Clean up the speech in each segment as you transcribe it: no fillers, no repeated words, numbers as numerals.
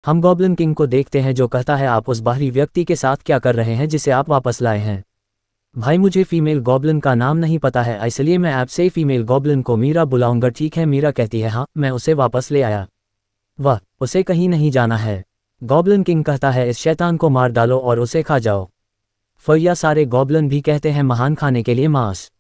हम goblin king को देखते हैं जो कहता है आप उस बाहरी व्यक्ति के साथ क्या कर रहे हैं जिसे आप वापस लाए हैं। भाई मुझे फीमेल गॉब्लिन का नाम नहीं पता है, इसलिए मैं आपसे फीमेल गॉब्लिन को मीरा बुलाऊंगा। ठीक है, मीरा कहती है हाँ, मैं उसे वापस ले आया। वह उसे कहीं नहीं जाना है। गॉब्लिन किंग कहता है इस शैतान को मार डालो और उसे खा जाओ। फिर यह सारे गॉब्लिन भी कहते हैं महान खाने के लिए मांस,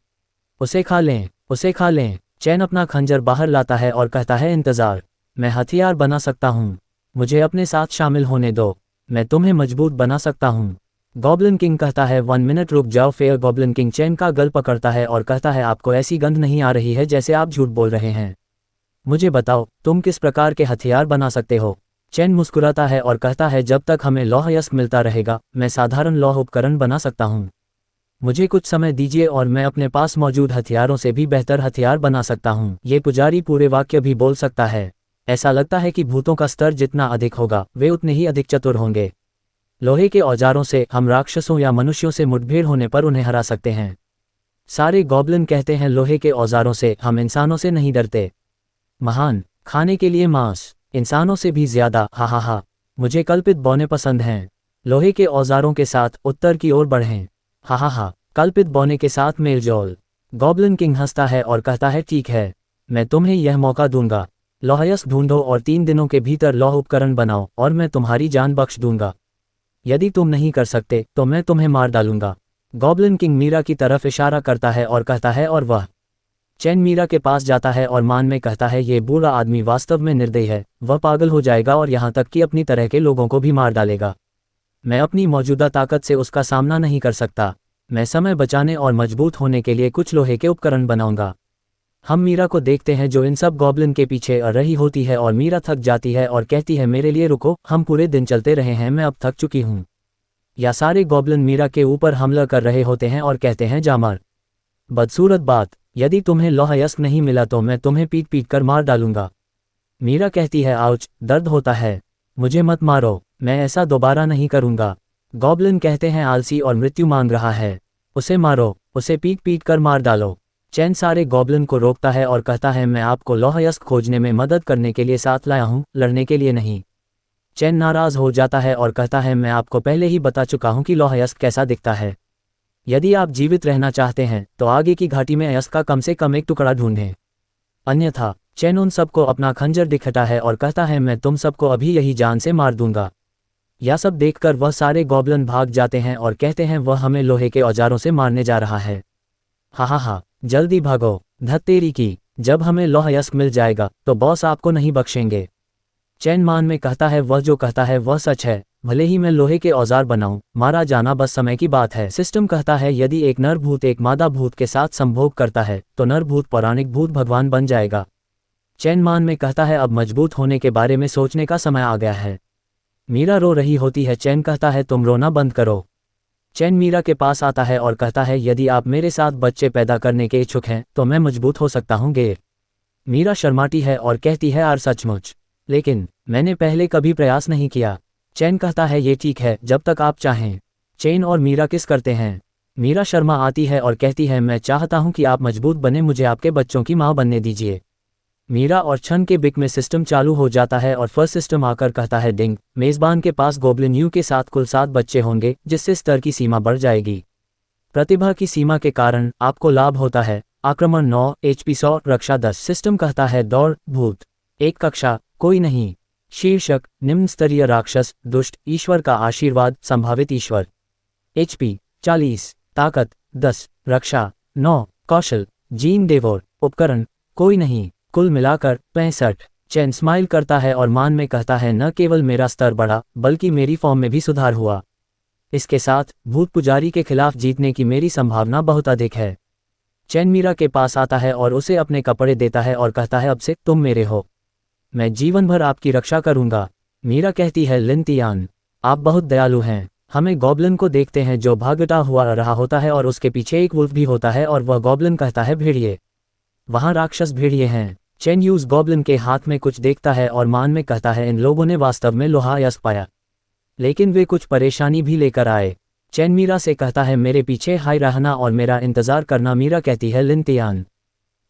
उसे खा लें, उसे खा लें। चैन अपना खंजर बाहर लाता है और कहता है इंतज़ार, मैं हथियार बना सकता हूँ, मुझे अपने साथ शामिल होने दो, मैं तुम्हें मजबूत बना सकता हूँ। गॉब्लिन किंग कहता है 1 मिनट रुक जाओ। फिर गॉब्लिन किंग चैन का गल पकड़ता है और कहता है आपको ऐसी गंध नहीं आ रही है जैसे आप झूठ बोल रहे हैं, मुझे बताओ तुम किस प्रकार के हथियार बना सकते हो। चैन मुस्कुराता है और कहता है जब तक हमें लौह यस्क मिलता रहेगा मैं साधारण लौह उपकरण बना सकता हूँ, मुझे कुछ समय दीजिए और मैं अपने पास मौजूद हथियारों से भी बेहतर हथियार बना सकता हूँ। ये पुजारी पूरे वाक्य भी बोल सकता है। ऐसा लगता है कि भूतों का स्तर जितना अधिक होगा वे उतने ही अधिक चतुर होंगे। लोहे के औजारों से हम राक्षसों या मनुष्यों से मुठभेड़ होने पर उन्हें हरा सकते हैं। सारे गॉब्लिन कहते हैं लोहे के औजारों से हम इंसानों से नहीं डरते। महान खाने के लिए मांस, इंसानों से भी ज्यादा, हा हा हा। मुझे कल्पित बौने पसंद हैं। लोहे के औजारों के साथ उत्तर की ओर बढ़ें, हा हा हा। कल्पित बौने के साथ मेलजोल। गॉब्लिन किंग हंसता है और कहता है ठीक है, मैं तुम्हें यह मौका दूंगा। लौह यस्क ढूंढो और 3 दिनों के भीतर लौह उपकरण बनाओ और मैं तुम्हारी जान बख्श दूंगा। यदि तुम नहीं कर सकते तो मैं तुम्हें मार डालूंगा। गॉब्लिन किंग मीरा की तरफ इशारा करता है और कहता है और वह। चैन मीरा के पास जाता है और मान में कहता है ये बूढ़ा आदमी वास्तव में निर्दयी है, वह पागल हो जाएगा और यहाँ तक कि अपनी तरह के लोगों को भी मार डालेगा। मैं अपनी मौजूदा ताकत से उसका सामना नहीं कर सकता। मैं समय बचाने और मजबूत होने के लिए कुछ लोहे के उपकरण बनाऊंगा। हम मीरा को देखते हैं जो इन सब गॉब्लिन के पीछे आ रही होती है और मीरा थक जाती है और कहती है मेरे लिए रुको, हम पूरे दिन चलते रहे हैं, मैं अब थक चुकी हूँ। या सारे गॉब्लिन मीरा के ऊपर हमला कर रहे होते हैं और कहते हैं जा मर, बदसूरत बात, यदि तुम्हें लौह यस्क नहीं मिला तो मैं तुम्हें पीट पीट कर मार डालूंगा। मीरा कहती है आउच, दर्द होता है, मुझे मत मारो, मैं ऐसा दोबारा नहीं करूंगा। गॉब्लिन कहते हैं आलसी और मृत्यु मांग रहा है, उसे मारो, उसे पीट पीट कर मार डालो। चैन सारे गॉब्लिन को रोकता है और कहता है मैं आपको लौह यस्क खोजने में मदद करने के लिए साथ लाया हूँ, लड़ने के लिए नहीं। चैन नाराज हो जाता है और कहता है मैं आपको पहले ही बता चुका हूँ कि लौह यस्क कैसा दिखता है। यदि आप जीवित रहना चाहते हैं तो आगे की घाटी में यस्क का कम से कम एक टुकड़ा ढूंढें, अन्यथा। चैन उन सबको अपना खंजर दिखाता है और कहता है मैं तुम सबको अभी यही जान से मार दूंगा। यह सब देखकर वह सारे गॉब्लिन भाग जाते हैं और कहते हैं वह हमें लोहे के औजारों से मारने जा रहा है, हा हा हा। जल्दी भागो, धत तेरी की, जब हमें लौह यस्क मिल जाएगा तो बॉस आपको नहीं बख्शेंगे। चैन मान में कहता है वह जो कहता है वह सच है, भले ही मैं लोहे के औजार बनाऊं, मारा जाना बस समय की बात है। सिस्टम कहता है यदि एक नर भूत एक मादा भूत के साथ संभोग करता है तो नर भूत पौराणिक भूत भगवान बन जाएगा। चैन मान में कहता है अब मजबूत होने के बारे में सोचने का समय आ गया है। मीरा रो रही होती है, चैन कहता है तुम रोना बंद करो। चैन मीरा के पास आता है और कहता है यदि आप मेरे साथ बच्चे पैदा करने के इच्छुक हैं तो मैं मजबूत हो सकता हूँ गे। मीरा शर्माती है और कहती है यार सचमुच, लेकिन मैंने पहले कभी प्रयास नहीं किया। चैन कहता है ये ठीक है, जब तक आप चाहें। चैन और मीरा किस करते हैं। मीरा शर्मा आती है और कहती है मैं चाहता हूँ कि आप मजबूत बने, मुझे आपके बच्चों की माँ बनने दीजिए। मीरा और छन के बिक में सिस्टम चालू हो जाता है और फर्स्ट सिस्टम आकर कहता है डिंग, मेज़बान के पास गोब्लिन यू के साथ कुल 7 बच्चे होंगे जिससे स्तर की सीमा बढ़ जाएगी। प्रतिभा की सीमा के कारण आपको लाभ होता है। आक्रमण 9, HP 100, रक्षा 10। सिस्टम कहता है दौड़, भूत 1 कक्षा, कोई नहीं। शीर्षक निम्न स्तरीय राक्षस, दुष्ट, ईश्वर का आशीर्वाद, संभावित ईश्वर। HP 40, ताकत 10, रक्षा 9, कौशल जीन देवोर, उपकरण कोई नहीं, कुल मिलाकर 65। चैन स्माइल करता है और मान में कहता है न केवल मेरा स्तर बढ़ा बल्कि मेरी फॉर्म में भी सुधार हुआ। इसके साथ भूत पुजारी के खिलाफ जीतने की मेरी संभावना बहुत अधिक है। चैन मीरा के पास आता है और उसे अपने कपड़े देता है और कहता है अब से तुम मेरे हो, मैं जीवन भर आपकी रक्षा करूंगा। मीरा कहती है लिनतियान, आप बहुत दयालु हैं। हमें गॉब्लिन को देखते हैं जो भागता हुआ रहा होता है और उसके पीछे एक वुल्फ भी होता है और वह गॉब्लिन कहता है भेड़िए, वहाँ राक्षस भेड़िए हैं। चैन यूज गॉब्लिन के हाथ में कुछ देखता है और मान में कहता है इन लोगों ने वास्तव में लोहा यस्क पाया, लेकिन वे कुछ परेशानी भी लेकर आए। चैन मीरा से कहता है मेरे पीछे हाई रहना और मेरा इंतजार करना। मीरा कहती है लिनतियान,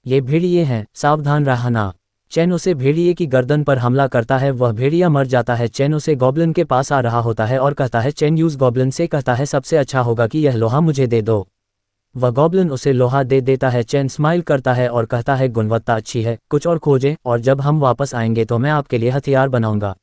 ये भेड़िए हैं, सावधान रहना। चैन उसे भेड़िए की गर्दन पर हमला करता है, वह भेड़िया मर जाता है। चैन उसे गॉब्लिन के पास आ रहा होता है और कहता है, चैन यूज गॉब्लिन से कहता है सबसे अच्छा होगा कि यह लोहा मुझे दे दो। वह गॉब्लिन उसे लोहा दे देता है। चैन स्माइल करता है और कहता है गुणवत्ता अच्छी है, कुछ और खोजें और जब हम वापस आएंगे तो मैं आपके लिए हथियार बनाऊंगा।